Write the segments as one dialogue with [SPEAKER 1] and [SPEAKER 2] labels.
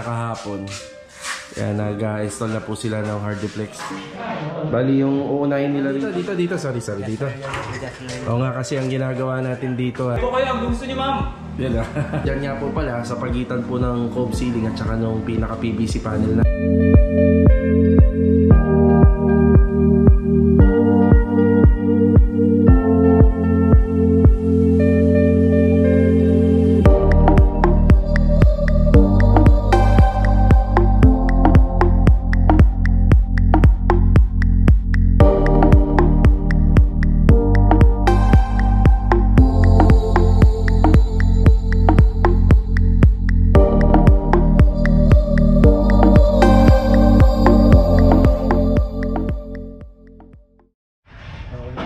[SPEAKER 1] na kahapon. Kaya nag-install na po sila ng Hardiplex. Bali yung uunahin nila dito. Sorry, dito. Oo nga, kasi ang ginagawa natin dito.
[SPEAKER 2] Ito kayo, ang gusto niyo, ma'am.
[SPEAKER 1] Yan ah. Diyan nga po pala, sa pagitan po ng cove ceiling at saka nung pinaka-PVC panel na.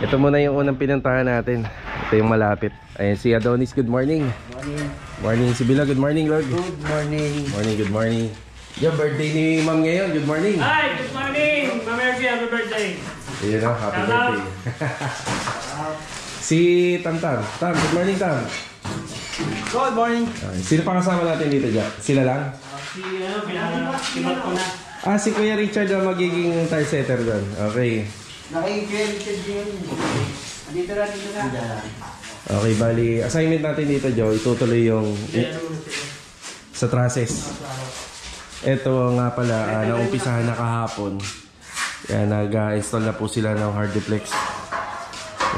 [SPEAKER 1] Ito muna yung unang pinuntahan natin. Ito yung malapit. Ayan si Adonis, good morning.
[SPEAKER 3] Morning.
[SPEAKER 1] Morning si Bila, good morning Lord.
[SPEAKER 3] Good morning.
[SPEAKER 1] Good morning. Yung birthday ni Ma'am ngayon, good morning.
[SPEAKER 2] Hi, good morning. Ma'am Mercy, happy birthday.
[SPEAKER 1] Ayun na, happy birthday. Si Tam, good morning Tam.
[SPEAKER 3] Good morning.
[SPEAKER 1] Okay. Sino pa kasama natin dito dyan? Sila lang?
[SPEAKER 2] Pinag ko na.
[SPEAKER 1] Si Kuya Richard ang magiging tile setter doon. Okay.
[SPEAKER 3] Naki-Richard yun. Dito na.
[SPEAKER 1] Okay, bali, assignment natin dito, Joe, itutuloy yung sa trusses. Ito nga pala, naumpisahan na kahapon. Yan, nag-install na po sila ng Hardiplex.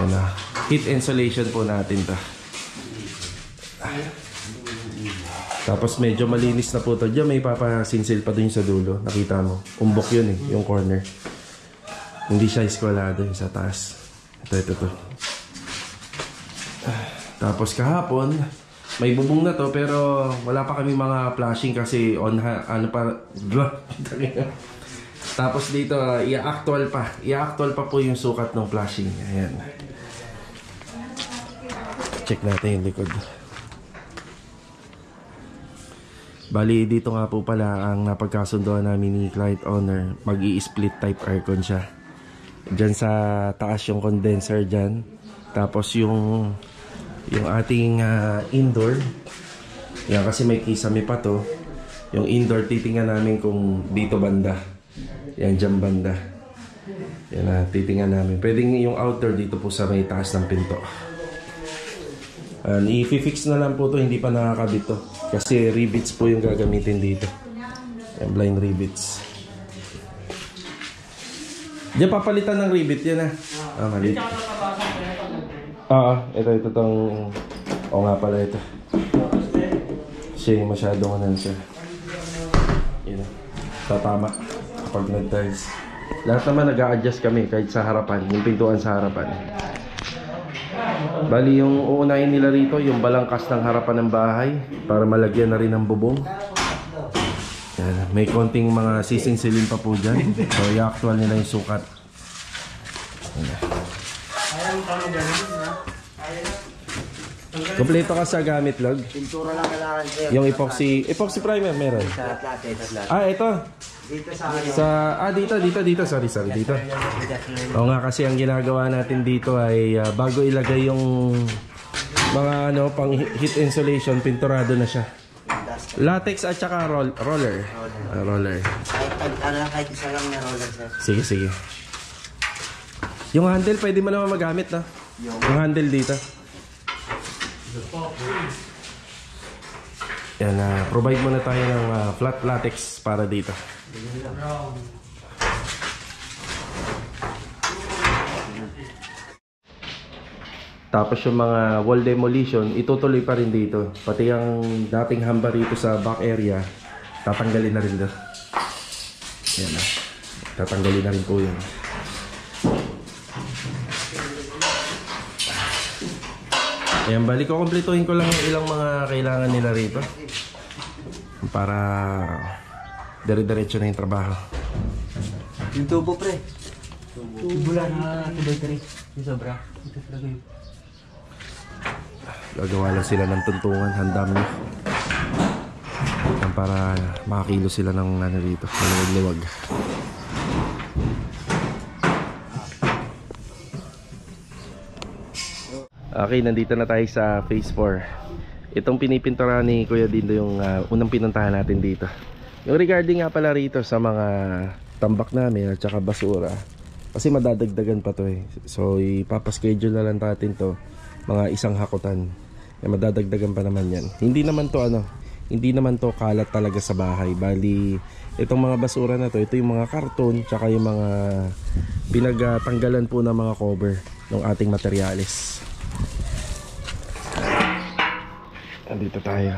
[SPEAKER 1] Yan na. Heat insulation po natin to. Tapos medyo malinis na po to. Diyan may papasinsil pa dun sa dulo. Nakita mo. Umbok yun eh, yung corner. Hindi siya eskwalado yung sa taas. Ito. Tapos kahapon, may bubong na to pero wala pa kami mga flashing kasi Tapos dito, i-actual pa po yung sukat ng flashing. Ayan. Check natin yung likod. Bali, dito nga po pala ang napagkasundoan namin ni client owner. Mag-i-split type aircon siya. Diyan sa taas yung condenser dyan. Tapos yung ating indoor. Yan, kasi may kisame pa to. Yung indoor, titingnan namin kung dito banda. Yan, dyan banda. Yan, titingnan namin. Pwedeng yung outdoor dito po sa may taas ng pinto. I-fix na lang po to, hindi pa nakakabit to. Kasi rivets po yung gagamitin dito. Yan, blind rivets. Diyan papalitan ng rivet yan malit. Ito tong nga pala ito. Siya yung masyadong siya. Yun. Tatama kapag nag-tiles. Lahat naman nag-a-adjust kami kahit sa harapan, yung pintuan sa harapan. Bali yung uunahin nila rito, yung balangkas ng harapan ng bahay para malagyan na rin ng bubong. Yan, may konting mga sisinsilin pa po dyan. So i-actual nila yung sukat. Kompleto ka sa gamit, Log?
[SPEAKER 3] Pintura lang kailangan sa'yo.
[SPEAKER 1] Yung epoxy primer meron?
[SPEAKER 3] Sa latte.
[SPEAKER 1] Ito.
[SPEAKER 3] Dito sa
[SPEAKER 1] dito. Sorry, dito. Oo nga, kasi ang ginagawa natin dito ay bago ilagay yung mga pang heat insulation, pinturado na siya. Latex at saka roller. Roller.
[SPEAKER 3] Kahit isa lang na roller, sir.
[SPEAKER 1] Sige. Yung handle, pwede mo naman magamit na. Yung handle dito. Yan, provide muna tayo ng flat latex para dito. Tapos yung mga wall demolition, itutuloy pa rin dito. Pati yung dating hamba rito sa back area, tatanggalin na rin doon. Yan na. Tatanggalin na rin po yun. Ayan, balik ko, kumpletuhin ko lang yung ilang mga kailangan nila rito para dire-diretso na yung trabaho.
[SPEAKER 3] Yung tubo, pre. Tubo lang na tubo-tre. Yung sobra. Ito talaga yun.
[SPEAKER 1] Gagawa lang sila ng tuntungan, handam nyo. Para makakilo sila ng dito, maluwag-luwag. Okay, nandito na tayo sa phase 4. Itong pinipintura ni Kuya Dindo yung unang pinuntahan natin dito. Yung regarding nga pala rito sa mga tambak namin at saka basura, kasi madadagdagan pa to eh. So ipapaschedule na lang natin to, mga isang hakutan. Madadagdagan pa naman yan. Hindi naman to kalat talaga sa bahay. Bali, itong mga basura na to, ito yung mga karton, tsaka yung mga pinagtanggalan po ng mga cover ng ating materyales. Andito tayo.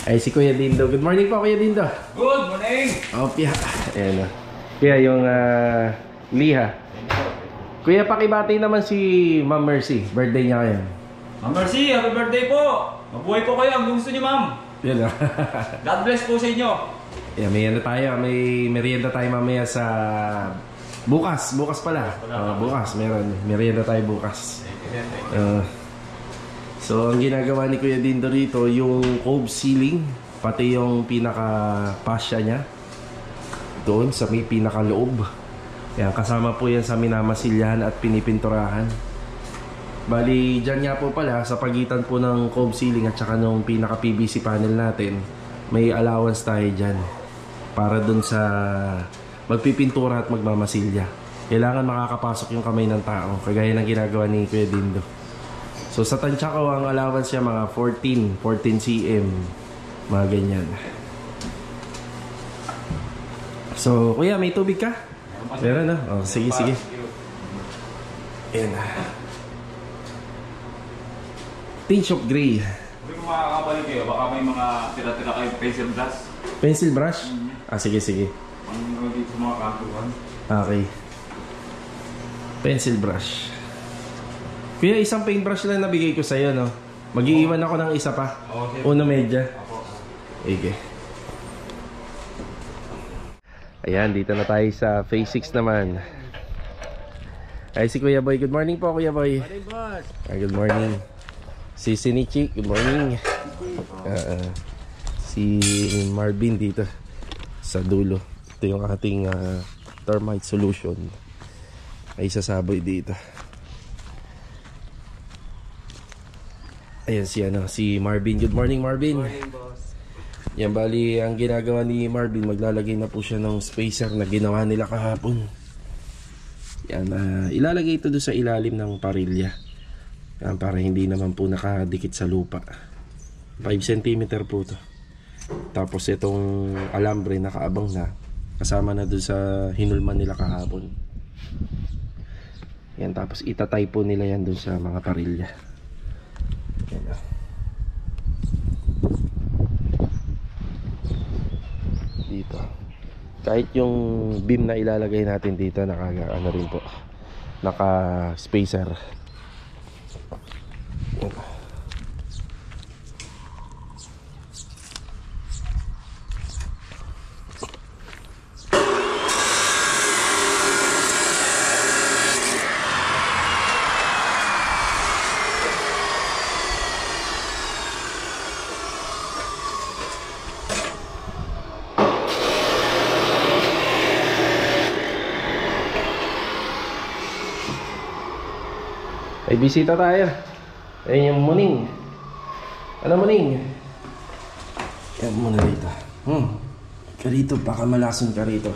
[SPEAKER 1] Ay, si Kuya Dindo. Good morning po, Kuya Dindo.
[SPEAKER 2] Good morning!
[SPEAKER 1] Opya. Ayan o. Kuya, yung liha. Kuya, pakibati naman si Ma'am Mercy. Birthday niya ngayon.
[SPEAKER 2] Ma'am Mercy, happy birthday po! Mabuhay po kayo, ang gusto niyo, ma'am.
[SPEAKER 1] Yan o.
[SPEAKER 2] God bless po sa inyo.
[SPEAKER 1] Yeah, may ano tayo. May merienda tayo mamaya sa... Bukas pala. Bukas, meron. Merienda tayo bukas. So, ang ginagawa ni Kuya Dindo rito, yung cove ceiling, pati yung pinaka-pasya niya, doon sa may pinaka-loob. Yan, kasama po yan sa minamasilyahan at pinipinturahan. Bali, dyan nga po pala, sa pagitan po ng cove ceiling at saka nung pinaka-PVC panel natin, may allowance tayo dyan. Para doon sa magpipintura at magmamasilya. Kailangan makakapasok yung kamay ng tao, kagaya ng ginagawa ni Kuya Dindo. So sa tansya ko, ang allowance niya mga 14 cm, mga ganyan. So Kuya, may tubig ka? Meron na? Oh, sige. Ayan. Tinge of gray.
[SPEAKER 2] Kung makakabalik kayo, baka may mga tira-tira kayo pencil brush.
[SPEAKER 1] Pencil brush? Sige.
[SPEAKER 2] Ang dito sa mga kantuhan.
[SPEAKER 1] Okay. Pencil brush. Kuya, isang paintbrush lang nabigay ko sa'yo, no? Mag-iiwan ako ng isa pa. Una medya. Okay. Ayan, dito na tayo sa phase 6 naman. Ay, si Kuya Boy. Good morning po, Kuya Boy.
[SPEAKER 3] Morning, boss.
[SPEAKER 1] Good morning. Si Sinichi, good morning. Si Marvin dito sa dulo. Ito yung ating termite solution. Ay sasaboy dito. Ayan si Marvin. Good morning, Marvin.
[SPEAKER 3] Good morning, boss.
[SPEAKER 1] Yan, bali ang ginagawa ni Marvin, maglalagay na po siya ng spacer na ginawa nila kahapon. Yan, ilalagay ito doon sa ilalim ng parilya. Yan, para hindi naman po nakadikit sa lupa. 5 cm po to. Tapos itong alambre nakaabang na, kasama na doon sa hinulman nila kahapon. Yan, tapos itatay po nila yan doon sa mga parilya. Yan na. Dito. Kahit yung beam na ilalagay natin dito, ano rin po, naka spacer. Yan. Ay, bisita tayo. Ayun yung muning. Ano muning? Yan muna dito. Ka rito, baka malason ka rito.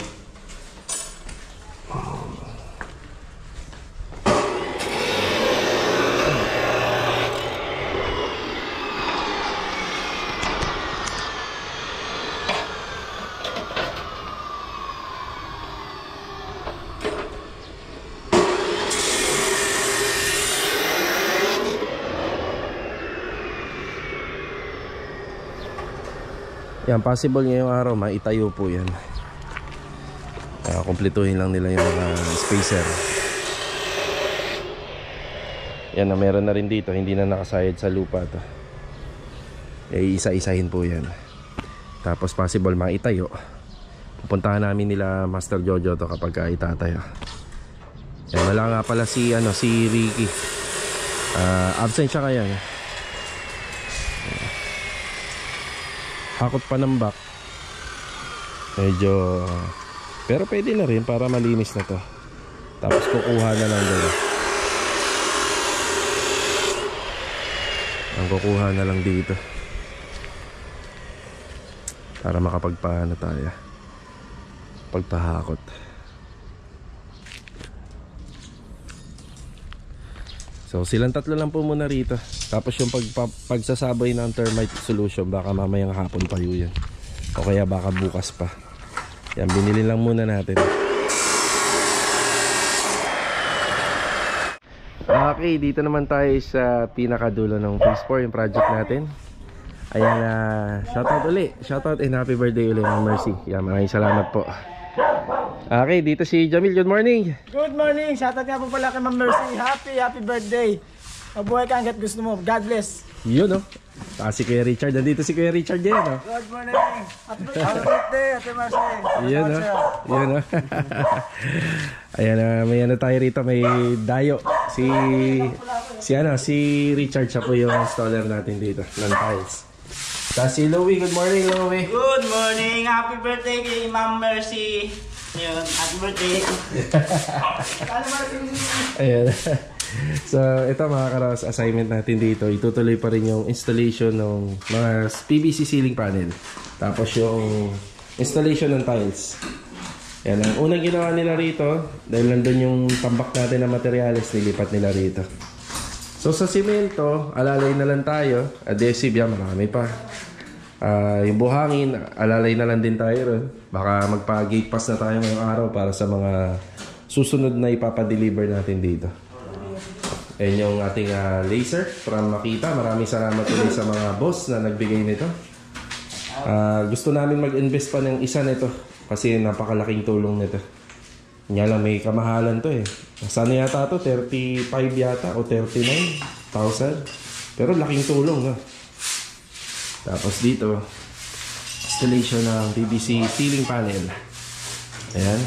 [SPEAKER 1] Yan, possible ngayong araw maitayo po yan. Kumpletuhin lang nila yung mga spacer. Yan na, meron na rin dito, hindi na nakasayad sa lupa to. Isa-isahin po yan. Tapos possible maitayo. Pupuntahan namin nila Master Jojo to kapag itatayo. Yan, wala nga pala si Ricky. Absent siya kaya. Hakot pa ng back. Medyo pero pwede na rin para malinis na to. Tapos kukuha na lang doon. Ang kukuha na lang dito. para makapagpaano tayo, pagpahakot. So silang tatlo lang po muna rito. Tapos yung pagsasabay ng termite solution, baka mamayang hapon pa yun. O kaya baka bukas pa. Yan, binili lang muna natin. Okay, dito naman tayo sa pinakadulo ng phase 4, yung project natin. Ayan, shoutout uli. Shoutout and happy birthday uli, Ma'am Mercy. Yan, maraming salamat po. Okay, dito si Jamil. Good morning.
[SPEAKER 4] Good morning. Shoutout nga po pala kay Ma'am Mercy. Happy birthday. Mabuhay ka hanggat gusto mo. God bless.
[SPEAKER 1] Yun, no? Si Kuya Richard. Nandito si Kuya Richard din, no?
[SPEAKER 4] Good morning. Happy birthday, Ate Mercy.
[SPEAKER 1] Yun, no? Yun, no? Ayan, may ano tayo rito. May dayo. Si Richard, siya po yung installer natin dito ng tiles. Tapos si Louie. Good morning, Louie.
[SPEAKER 5] Good morning! Happy birthday kay Ma'am Mercy! Ayun, happy birthday!
[SPEAKER 1] Ayan. So, ito mga karos, assignment natin dito. Itutuloy pa rin yung installation ng mga PVC ceiling panel. Tapos yung installation ng tiles. Ayan, ang unang ginawa nila rito, dahil nandun yung tambak natin na materyales, nilipat nila rito. So, sa simento, alalay na lang tayo. Adhesive yan, marami pa. Yung buhangin, alalay na lang din tayo ron. Baka magpa-gate pass na tayo ngayong araw para sa mga susunod na ipapadeliver natin dito. Ayan yung ating laser para makita. Maraming salamat ulit sa mga boss na nagbigay nito. Gusto namin mag-invest pa ng isa nito kasi napakalaking tulong nito. Nga lang may kamahalan to eh. Sana yata to 35 yata o 39,000. Pero laking tulong, no? Tapos dito, installation ng PVC ceiling panel. Ayan.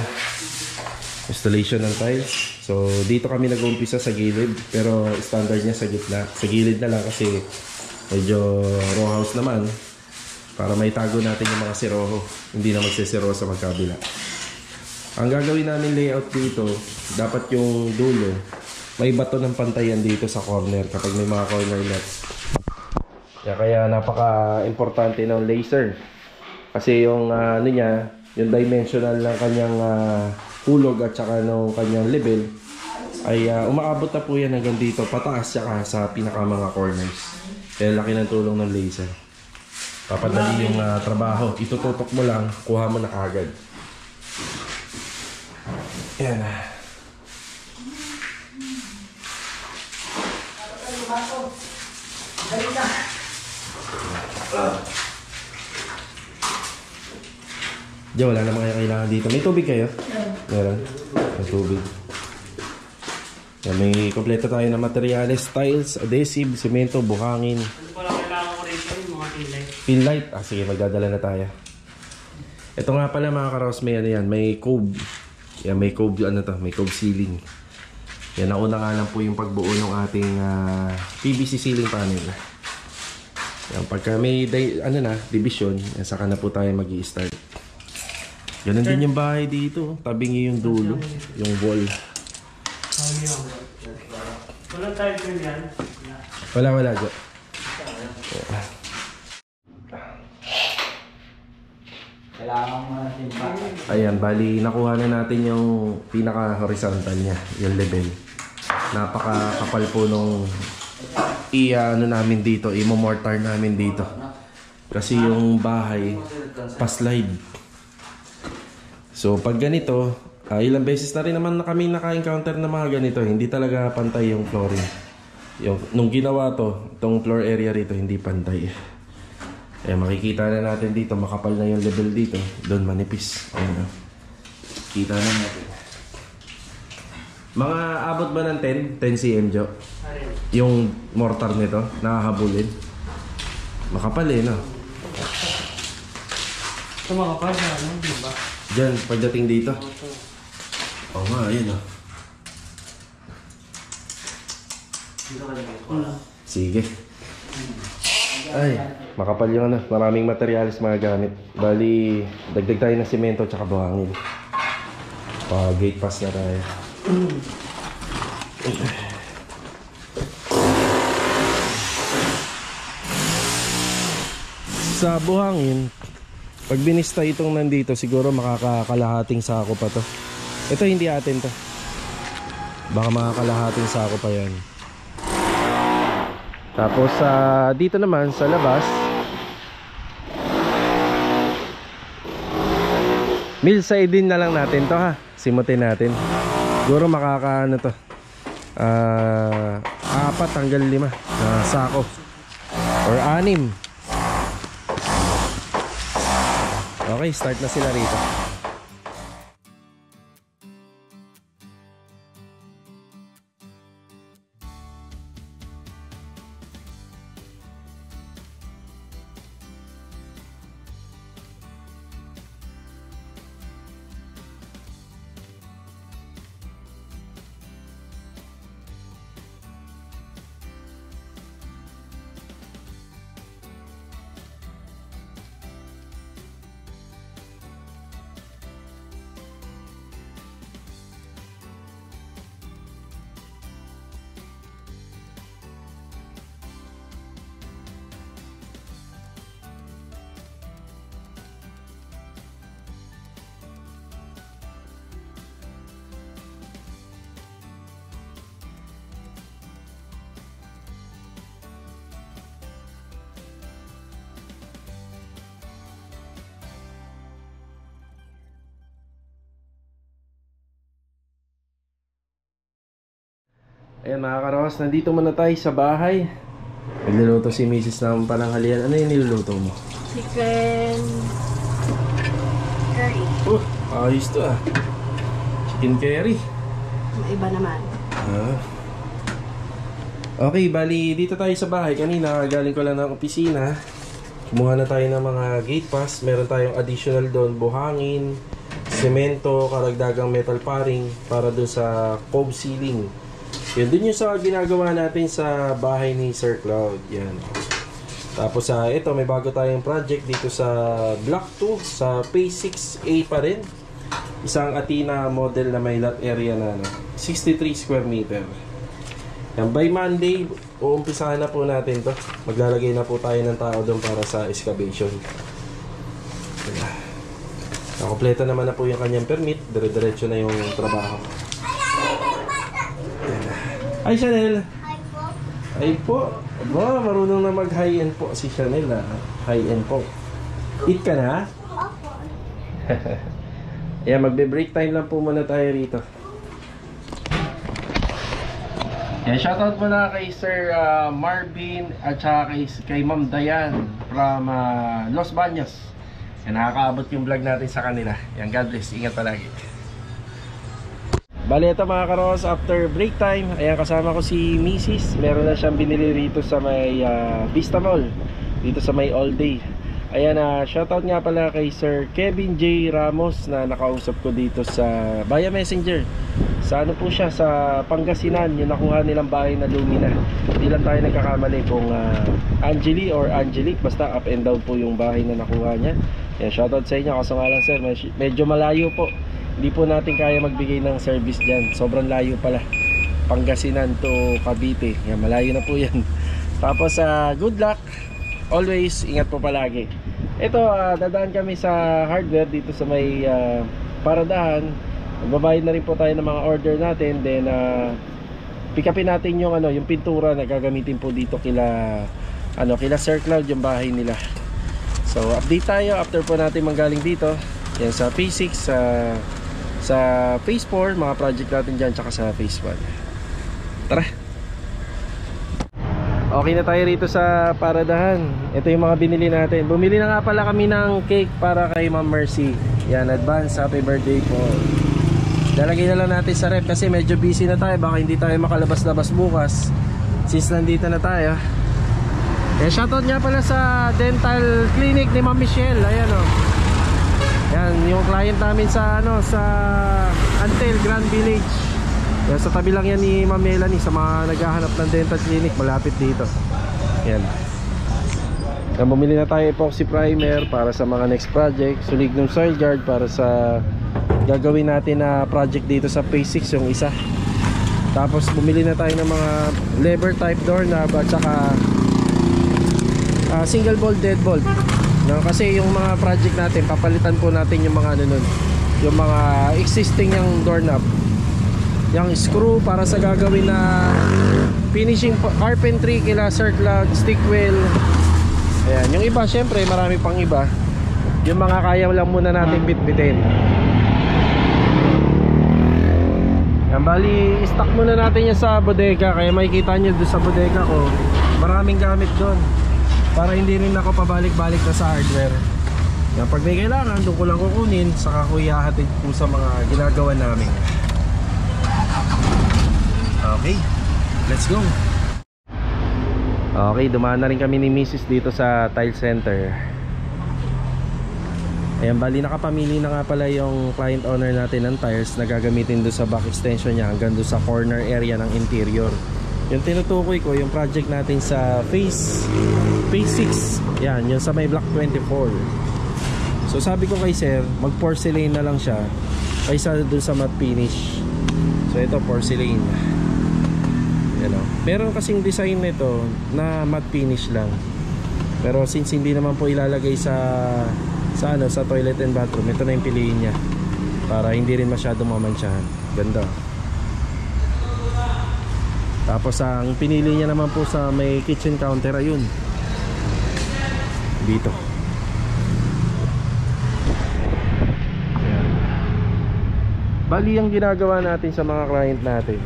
[SPEAKER 1] Installation ng tiles. So dito kami nag-uumpisa sa gilid, pero standard niya sa gitna. Sa gilid na lang kasi medyo row house naman. Para may tago natin yung mga siroho. Hindi na magsisiro sa magkabila. Ang gagawin namin layout dito, dapat yung dulo, may bato ng pantayan dito sa corner kapag may mga corner lot. Kaya napaka-importante ng laser. Kasi yung ano niya, yung dimensional ng kanyang hulog at saka ng kanyang level ay umaabot na po yan hanggang dito, pataas saka sa pinaka mga corners. Kaya laki ng tulong ng laser. Papadali yung trabaho. Itututok mo lang, kuha mo na kagad. Ayan. Diyan, wala naman kayo kailangan dito. May tubig kayo? Meron. May tubig. Yan, may kompleto tayo ng materyales, tiles, adhesive, semento, buhangin.
[SPEAKER 5] Ano pala kailangan ko rin yung mga pin light?
[SPEAKER 1] Pin light? Sige, magdadala na tayo. Ito nga pala mga karos, may ano yan, may cove. Yan, may cove, ano to, may cove ceiling. Yan, nauna nga lang po yung pagbuo ng ating PVC ceiling panel. Yan, pagka may division, yan, saka na po tayo mag-i-start. Ganun din yung bahay dito. Tabingi yung dulo, yung wall.
[SPEAKER 5] Walang tile ko yan?
[SPEAKER 1] Wala dyan.
[SPEAKER 3] Kailangan mo natin pa.
[SPEAKER 1] Ayan, bali nakuha na natin yung pinaka-horizontal niya, yung level. Napaka-kapal po nung namin dito, i-mortar namin dito. Kasi yung bahay, pa-slide. So pag ganito, ilang beses na rin naman na kami naka-encounter na mga ganito. Hindi talaga pantay yung flooring. Nung ginawa to, itong floor area rito, hindi pantay. Makikita na natin dito, makapal na yung level dito. Doon manipis. Ayan, kita na natin. Mga abot ba ng 10? 10 cm, Jo? Yung mortar nito, nakahabulin. Makapal no?
[SPEAKER 5] Ito makapal na, ano? Diba?
[SPEAKER 1] Diyan, pagdating dito. Oo nga, ayun Sige. Ay, makapal yung maraming materyales mga gamit. Bali, dagdag tayo ng simento at buhangin. Gate pass na tayo. Sa buhangin, Pag binista itong nandito, siguro makakakalahating sako pa to. Ito hindi atin to. Baka makakalahating sako pa yan. Tapos dito naman sa labas, mill side din na lang natin to ha. Simutin natin. Siguro makakaano to. 4 hanggang 5 na sako. Or 6. Okay, start na sila rito. Ayan mga karos, nandito muna tayo sa bahay. Nagluluto si Mrs. naman pananghalian. Ano yung niluluto mo?
[SPEAKER 6] Chicken curry.
[SPEAKER 1] Ayos to Chicken curry.
[SPEAKER 6] Iba naman.
[SPEAKER 1] Okay, bali dito tayo sa bahay. Kanina galing ko lang ng opisina. Kumuha na tayo ng mga gate pass. Meron tayong additional doon, buhangin, semento, karagdagang metal paring para doon sa cove ceiling. Yun, dun yung sa ginagawa natin sa bahay ni Sir Cloud. Yan. Tapos ito, may bago tayong project dito sa Block 2, sa Phase 6A pa rin. Isang Athena model na may lot area na 63 square meter. Yan, by Monday, uumpisahan na po natin to. Maglalagay na po tayo ng tao doon para sa excavation. Nakompleto naman na po yung kanyang permit. Dire-diretso na yung trabaho. Hi Chanel!
[SPEAKER 6] Hi po.
[SPEAKER 1] Hi po! Aba, marunong na mag-high-end po si Chanel High-end po. Eat ka na?
[SPEAKER 6] Opo.
[SPEAKER 1] Ayan, magbe-break time lang po muna tayo rito. Yan, shoutout muna kay Sir Marvin at saka kay Ma'am Dayan from Los Baños. Yan, nakakaabot yung vlog natin sa kanila. Yan, God bless. Ingat palagi. Bali, ito mga karos, after break time, ayan, kasama ko si Mrs. Meron na siyang binili rito sa may Vista Mall, dito sa may All Day. Ayan, shoutout nga pala kay Sir Kevin J. Ramos na nakausap ko dito sa via Messenger. Sa ano po siya, sa Pangasinan, yung nakuha nilang bahay na Lumina. Hindi lang tayo nagkakamali kung Angeli or Angelique, basta up and down po yung bahay na nakuha niya. Ayan, shoutout sa inyo, kaso nga lang sir, medyo malayo po. Hindi po natin kaya magbigay ng service dyan. Sobrang layo pala. Pangasinan to Cavite. Yan, malayo na po yan. Tapos good luck. Always, ingat po palagi. Ito, dadaan kami sa hardware dito sa may paradahan. Magbabayad na rin po tayo ng mga order natin. Then, pick upin natin yung, yung pintura na gagamitin po dito kila Sir Cloud, yung bahay nila. So, update tayo after po natin manggaling dito. Yan, sa Phase 6, sa Phase 4, mga project natin dyan, tsaka sa Phase 1. Tara! Okay na tayo rito sa paradahan. Ito yung mga binili natin. Bumili na nga pala kami ng cake para kay Ma'am Mercy. Yan, advance happy birthday po. Lalagay na lang natin sa rep kasi medyo busy na tayo. Baka hindi tayo makalabas-labas bukas since nandito na tayo. Shoutout nga pala sa dental clinic ni Ma'am Michelle. Ayan o. Yan, yung client namin sa sa Antel Grand Village. Yan, sa tabi lang yan ni Ma'am Melanie, sa mga naghahanap ng dental clinic malapit dito. Yan. Yan, bumili na tayo epoxy primer para sa mga next project, Solignum soil guard para sa gagawin natin na project dito sa Phase 6 yung isa. Tapos bumili na tayo ng mga lever type doorknob at saka single bolt, dead bolt. No, kasi yung mga project natin, papalitan po natin yung mga ano nun, yung mga existing yung doorknob, yung screw para sa gagawin na finishing carpentry, kila circlog, stick wheel. Ayan, yung iba syempre marami pang iba. Yung mga kaya lang muna natin bitbitin. Yan, bali stock muna natin yan sa bodega. Kaya makikita nyo doon sa bodega ko, maraming gamit doon, para hindi rin ako pabalik-balik na sa hardware. Yan, pag may kailangan, doon ko lang kukunin, saka ko ihahatid po sa mga ginagawa namin. Okay, let's go. Okay, dumaan na rin kami ni Mrs. dito sa Tile Center. Ayan, bali nakapamili na nga pala yung client owner natin ng tiles na gagamitin doon sa back extension niya hanggang doon sa corner area ng interior. Yung tinutukoy ko, yung project natin sa phase 6. Yan, yung sa may block 24. So sabi ko kay sir, mag porcelain na lang siya kaysa doon sa matte finish. So ito porcelain. Yan o. Meron kasing design nito na matte finish lang. Pero since hindi naman po ilalagay sa toilet and bathroom, ito na yung piliin niya para hindi rin masyadong mamansyahan. Ganda. Tapos ang pinili niya naman po sa may kitchen counter, ayun dito. Ayan. Bali ang ginagawa natin sa mga client natin,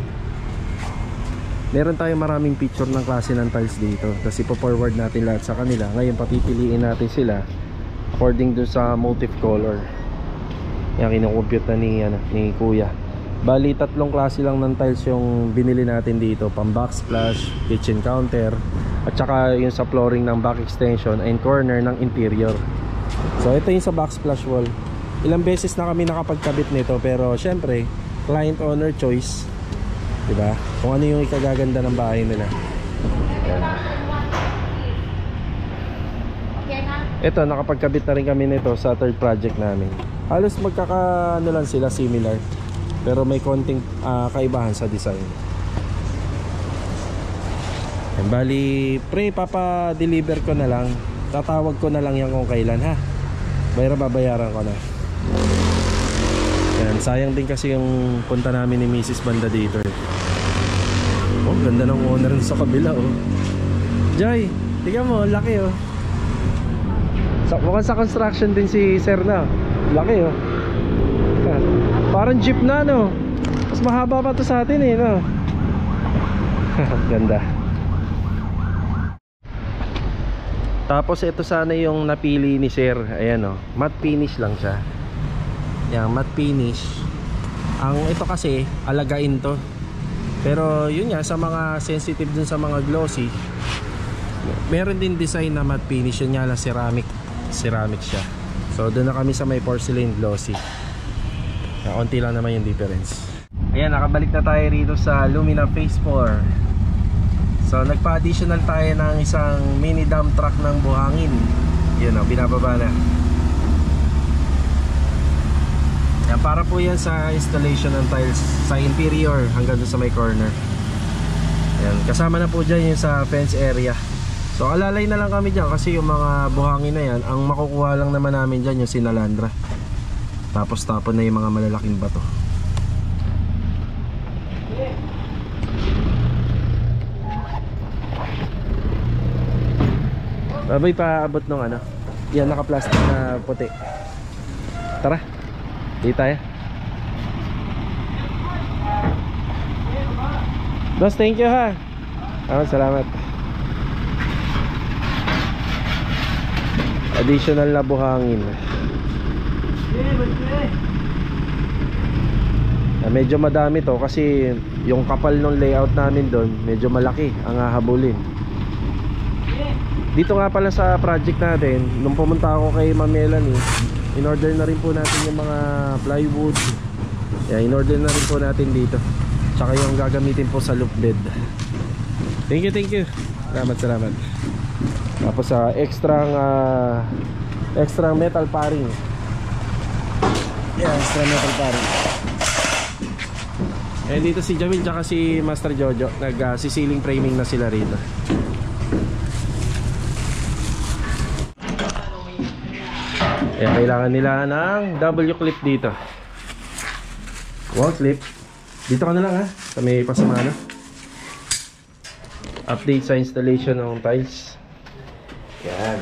[SPEAKER 1] meron tayong maraming picture ng klase ng tiles dito, kasi ipo-forward natin lahat sa kanila. Ngayon papipiliin natin sila according do sa motif color. Yan, kinukompute na ni kuya. Bali 3 klase lang ng tiles yung binili natin dito, pang backsplash, kitchen counter, at saka yung sa flooring ng back extension and corner ng interior. So ito yung sa backsplash wall. Ilang beses na kami nakapagkabit nito, pero syempre client owner choice, diba? Kung ano yung ikagaganda ng bahay nila. Yan. Ito, nakapagkabit na rin kami nito sa third project namin. Halos magkakaano lang sila, similar, pero may konting kaibahan sa design. And bali, pre, papa-deliver ko na lang. Tatawag ko na lang yan kung kailan, ha? Babayaran ko na. Yan, sayang din kasi yung punta namin ni Mrs. banda dito. Oh, ganda ng owner sa kabila, oh. Joy, tingnan mo, laki, oh. Mukhang sa construction din si sir na. Laki, oh. Parang jeep na, no? Mas mahaba pa to sa atin, eh, no? Ganda. Tapos ito sana yung napili ni sir. Ayan, oh, matte finish lang siya. Yan, matte finish. Ang ito kasi alagain to. Pero yun nga, sa mga sensitive dun sa mga glossy, meron din design na matte finish. Yun nga lang ceramic siya. So doon na kami sa may porcelain glossy. Konti lang naman yung difference. Ayan, nakabalik na tayo rito sa Lumina Phase 4. So nagpa-additional tayo ng isang mini dump truck ng buhangin. Yun o, binababa na. Yan, para po yan sa installation ng tiles sa interior hanggang doon sa may corner. Ayan, kasama na po dyan yung sa fence area. So alalay na lang kami dyan kasi yung mga buhangin na yan, ang makukuha lang naman namin dyan yung sinalandra. Tapos tapon na yung mga malalaking bato. Babay, paabot nung ano. Yan, naka-plastic na puti. Tara, di tayo. Boss, thank you, ha. Salamat. Additional na buhangin. Medyo madami to kasi yung kapal ng layout namin doon medyo malaki ang hahabulin. Dito nga pala sa project natin, nung pumunta ako kay Ma'am Melanie, in-order na rin po natin yung mga plywood. In-order na rin po natin dito. Tsaka yung gagamitin po sa loop bed. Thank you. Salamat. Tapos extra metal paring. Extra metal paring. Dito si Jamil tsaka si Master Jojo, nag-ceiling framing na sila rito. Kaya kailangan nila ng W clip dito. Wall clip. Dito ka na lang ha, sa may pasamano. Update sa installation ng tiles. Yan.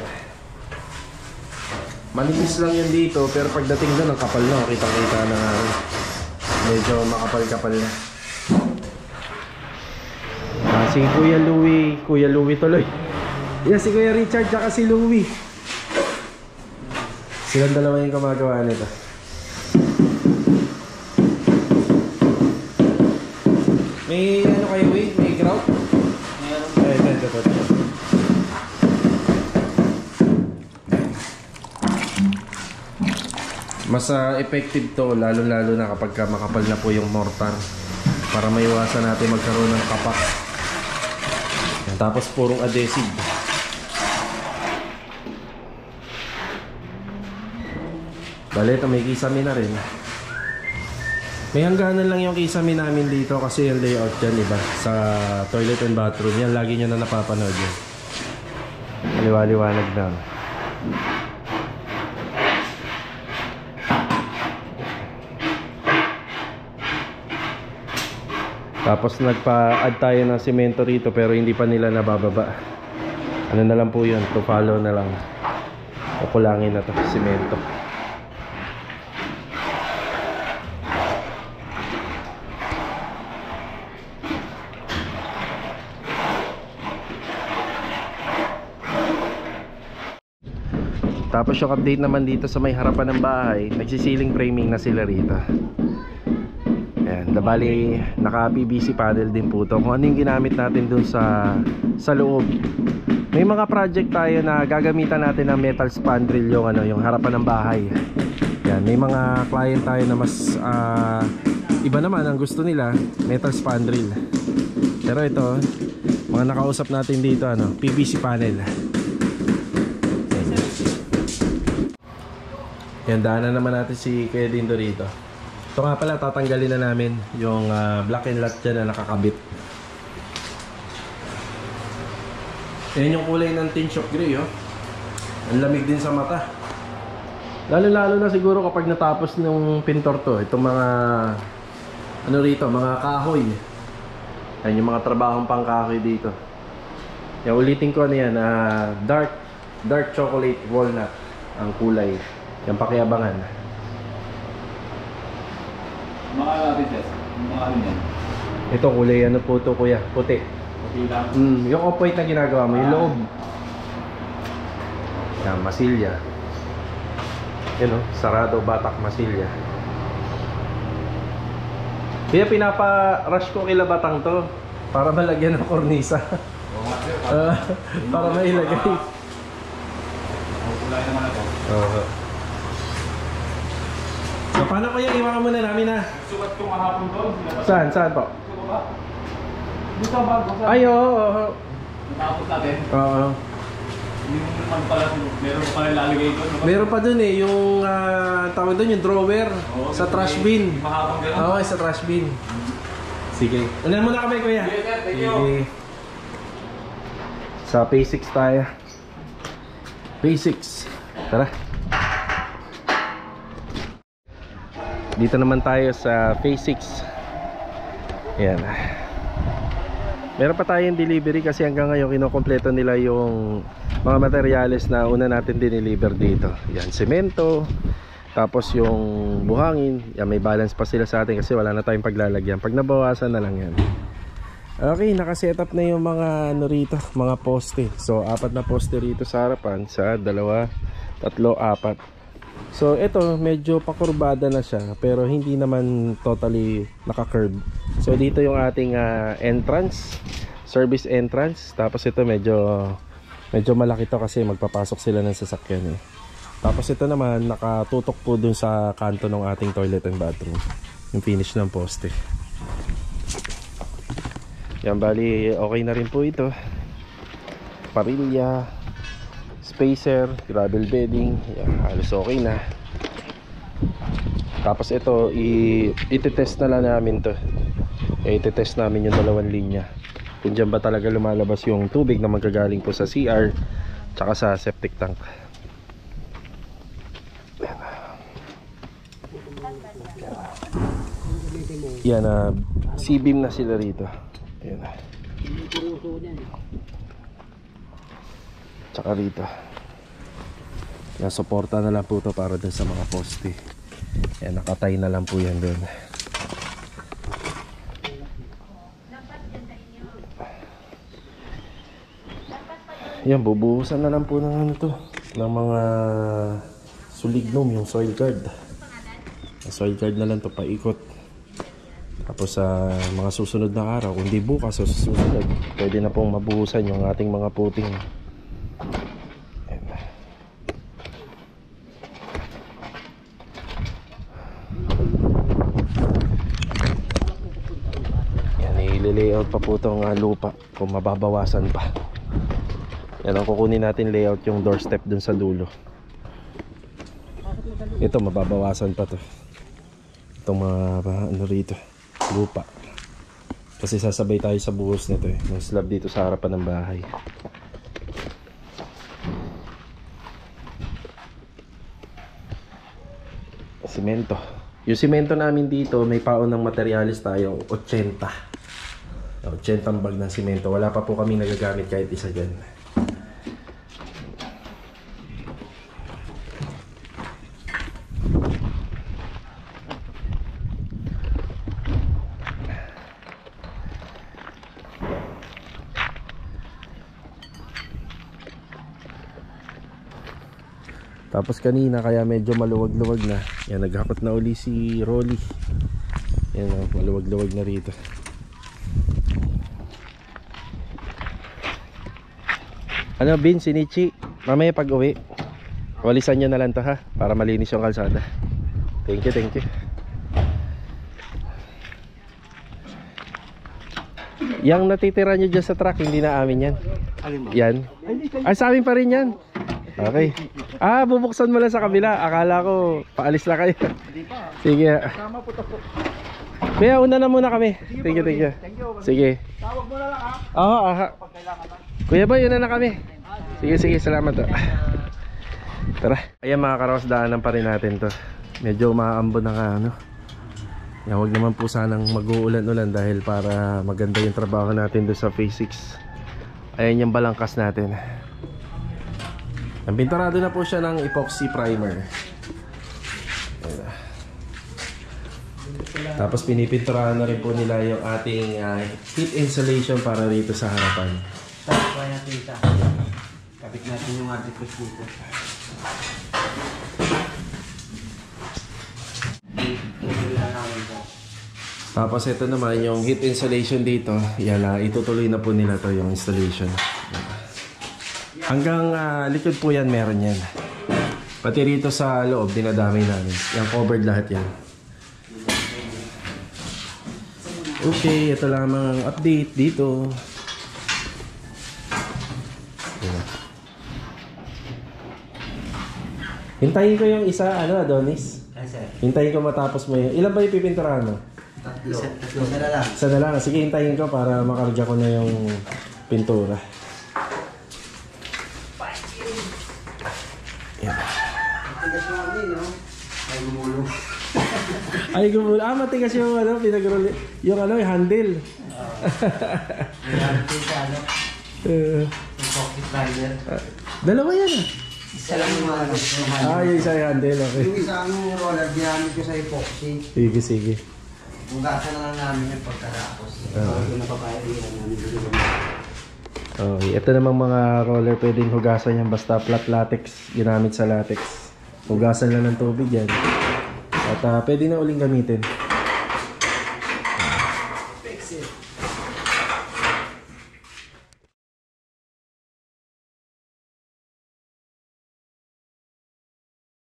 [SPEAKER 1] Manipis lang yan dito, pero pagdating doon ang kapal na. Kitang-kita na medyo makapal-kapal na. Si Kuya Louie tuloy. Yan si Kuya Richard tsaka si Louie. Silang dalawa yung gumagawa nito. May ano kayo, may grout? Meron. Ito. Mas effective to, lalo na kapag makapal na po yung mortar, para maiwasan natin magkaroon ng kapak. Tapos purong adhesive. Bale, ito may kisame na rin. May hangganan lang yung kisame namin dito kasi yung layout dyan, iba. Sa toilet and bathroom, yan lagi nyo na napapanood yun. Liwa-liwanag na. Tapos nagpa-add tayo ng semento rito pero hindi pa nila nabababa. Ano na lang po yun, to follow na lang. Kukulangin na to, semento. Tapos yung update naman dito sa may harapan ng bahay, nagsisiling framing na sila rito. Ayan, bali naka PVC panel din po to. Kung ano yung ginamit natin dun sa loob. May mga project tayo na gagamitan natin ng metal spandrel yung harapan ng bahay. Ayan, may mga client tayo na mas iba naman ang gusto nila, metal spandrel. Pero ito, mga nakausap natin dito PVC panel. Yan, daanan naman natin si Kuya Dindo rito. Ito nga pala, tatanggalin na namin yung black and lot dyan na nakakabit. Yan yung kulay ng tinge of gray, oh. Ang lamig din sa mata. Lalo na siguro kapag natapos ng pintor to. Itong mga rito, mga kahoy. Yan yung mga trabahong pang kahoy dito. Yan, ulitin ko yan, dark chocolate walnut ang kulay. Yan, pakiabangan.
[SPEAKER 2] Mga natin, Jess. Mga ano yan?
[SPEAKER 1] Ito, kulay ano po ito, kuya? Puti.
[SPEAKER 2] Puti lang.
[SPEAKER 1] Yung off-white na ginagawa mo, yung loob. Yan, masilya. Yan o, sarado batak masilya. Kaya pinapa-rush ko kila batang to para malagyan ng kornisa. Para mailagay.
[SPEAKER 2] Kulay naman ito.
[SPEAKER 1] So, paano kaya iwakan muna namin na?
[SPEAKER 2] Sukat ko mahapon doon.
[SPEAKER 1] Saan po?
[SPEAKER 2] Dito bago sa...
[SPEAKER 1] Ay, oo.
[SPEAKER 2] Natapos natin.
[SPEAKER 1] Oo.
[SPEAKER 2] Yung naman pala, meron pa pala lalagay doon.
[SPEAKER 1] Meron pa dun eh, yung tawag dun yung drawer sa trash bin.
[SPEAKER 2] Mahapon gano'n.
[SPEAKER 1] Oo, sa trash bin. Sige. Unan muna kami, kuya.
[SPEAKER 2] Sige, sir. Thank you.
[SPEAKER 1] Sige. Sa P6 tayo. P6. Tara. Dito naman tayo sa Phase 6. Ayan. Meron pa tayong delivery kasi hanggang ngayon kinokompleto nila yung mga materyales na una natin dineliver dito. Yan, semento, tapos yung buhangin. Yan, may balance pa sila sa atin kasi wala na tayong paglalagyan. Pag nabawasan na lang yan. Okay, nakasetup na yung mga rito, mga poste. So, 4 na poste rito sa harapan. Sa 2, 3, 4. So ito medyo pakurbada na siya pero hindi naman totally naka-curve. So dito yung ating entrance, service entrance. Tapos ito medyo malaki to kasi magpapasok sila ng sasakyan eh. Tapos ito naman nakatutok po dun sa kanto ng ating toilet and bathroom. Yung finish ng poste. Yan, bali okay na rin po ito. Parilya, spacer, gravel bedding, yan, halos okay na. Tapos ito iti-test na lang namin to. Iti-test namin yung 2 linya kung dyan ba talaga lumalabas yung tubig na magagaling po sa CR tsaka sa septic tank. Yan, C-beam na sila rito. Ayan. Tsaka rito. Yan, suporta na lang po ito para dun sa mga poste. Yan, nakatay na lang po yan dun. Yan, bubuhusan na lang po ng ano to, ng mga sulignum, yung soil guard. Soil guard na lang to, paikot. Tapos sa mga susunod na araw, kundi bukas o susunod, pwede na pong mabuhusan yung ating mga puting. Yan, i-layout pa po itong lupa kung mababawasan pa. Yan ang kukunin natin layout, yung doorstep dun sa dulo. Ito mababawasan pa to. Itong mga ano rito, lupa. Kasi sasabay tayo sa buhos nito eh. May slab dito sa harapan ng bahay. Simento. Yung simento namin dito, may paon ng materialis tayo, 80. 80 bag ng simento. Wala pa po kami nagagamit kahit isa dyan. Tapos kanina kaya medyo maluwag-luwag na. Yan, naghakot na uli si Rolly. Yan, maluwag-luwag na rito. Ano Bin, Sinichi, mamaya pag uwi walisan nyo na lang to ha, para malinis yung kalsada. Thank you, thank you. Yang natitira nyo dyan sa truck, hindi na amin yan. Yan. Ay, sa amin pa rin yan. Okay. Bubuksan mo lang sa kabila. Akala ko paalis na kayo. Sige. Kuya, una na muna kami. Thank you, thank you. Sige.
[SPEAKER 4] Tawag mo na lang ha.
[SPEAKER 1] Oo,
[SPEAKER 4] Pag kailangan na.
[SPEAKER 1] Kuya Boy, una na kami. Sige, sige, salamat. Tara. Ayan mga karos, daanan pa rin natin to. Medyo maambon na ka, ano. Yan, huwag naman po sanang mag-uulan-ulan dahil para maganda yung trabaho natin doon sa phase 6. Ayan yung balangkas natin. Pinturado na po siya ng epoxy primer. Ayan. Tapos pinipinturahan na rin po nila yung ating heat insulation para rito sa harapan.
[SPEAKER 3] Tapos natin ito. Kapit natin yung article dito.
[SPEAKER 1] Tapos ito naman yung heat insulation dito. Yan, itutuloy na po nila to yung installation. Hanggang likod po yan meron yan. Pati rito sa loob dinadamay namin. Yan, covered lahat yan. Okay, ito lamang ang update dito. Yan. Hintayin ko yung isa, ano, Adonis? Hintayin ko matapos mo yun. Ilan ba yung pipinturahan mo?
[SPEAKER 3] Tatlo na lang.
[SPEAKER 1] Isa na lang. Sige, hintayin ko para makarga ko na yung pintura. Ay, gumulong. Matigas yung ano, pinagroli. Yung ano, yung handle. Dalawa yan ah.
[SPEAKER 3] Isa lang yung ano.
[SPEAKER 1] Yung isa yung handle, okay.
[SPEAKER 3] Yung isa ang roller, ginamit ko sa epoxy.
[SPEAKER 1] Sige, sige.
[SPEAKER 3] Bugasan na lang namin yung pagkatapos. Yung napapahirihan namin dito.
[SPEAKER 1] Okay, ito namang mga roller pwedeng hugasan yan basta flat latex, ginamit sa latex. Hugasan lang ng tubig yan. At pwede na uling gamitin.